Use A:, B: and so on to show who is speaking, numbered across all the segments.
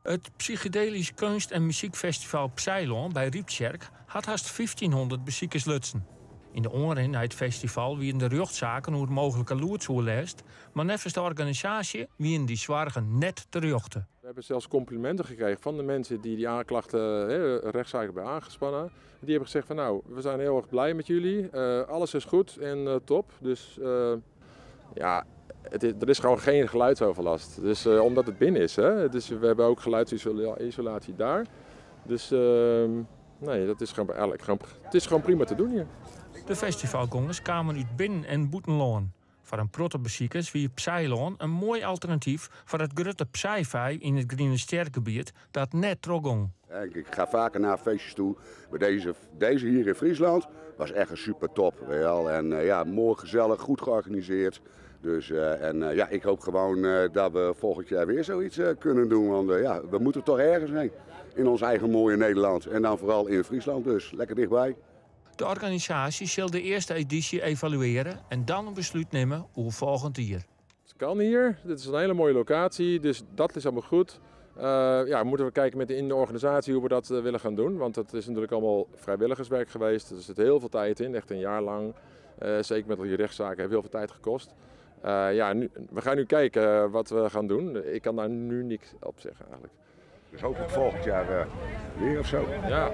A: Het psychedelisch kunst- en muziekfestival Psilon bij Riepscherk had haast 1500 bezoekers lutsen. In de oren het festival wien de rechtszaken hoe het mogelijke loertsoerlijst, maar nevens de organisatie wien die zwargen net te rechten.
B: We hebben zelfs complimenten gekregen van de mensen die aanklachten, rechtszaken hebben aangespannen. Die hebben gezegd van nou, we zijn heel erg blij met jullie, alles is goed en top. Dus ja, er is gewoon geen geluidsoverlast. Dus omdat het binnen is, hè? Dus we hebben ook geluidsisolatie daar. Dus nee, dat is het is gewoon prima te doen hier.
A: De festivalgangers kwamen uit binnen- en buitenland. Voor een protte bezoekers wie Psilon een mooi alternatief voor het grote Psivij in het Groene Stergebied dat net trogong.
C: Ik ga vaker naar feestjes toe. Maar deze hier in Friesland was echt een super top. En ja, mooi, gezellig, goed georganiseerd. Dus ik hoop gewoon dat we volgend jaar weer zoiets kunnen doen. Want ja, we moeten toch ergens heen. In ons eigen mooie Nederland. En dan vooral in Friesland dus. Lekker dichtbij.
A: De organisatie zal de eerste editie evalueren en dan een besluit nemen hoe volgend jaar.
B: Het kan hier. Dit is een hele mooie locatie. Dus dat is allemaal goed. Moeten we kijken in de organisatie hoe we dat willen gaan doen. Want het is natuurlijk allemaal vrijwilligerswerk geweest. Er zit heel veel tijd in. Echt een jaar lang. Zeker met al die rechtszaken heeft heel veel tijd gekost. We gaan nu kijken wat we gaan doen. Ik kan daar nu niks op zeggen eigenlijk.
C: Dus hopelijk volgend jaar weer of zo.
B: Ja,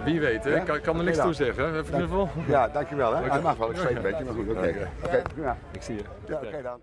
B: wie weet. Hè? Ik kan er niks toe zeggen. Even knuffel.
C: Ja, dankjewel. Hè? Hij mag wel. Ik zweet een beetje, maar goed. Oké.
B: Ik zie je.
C: Ja, oké dan.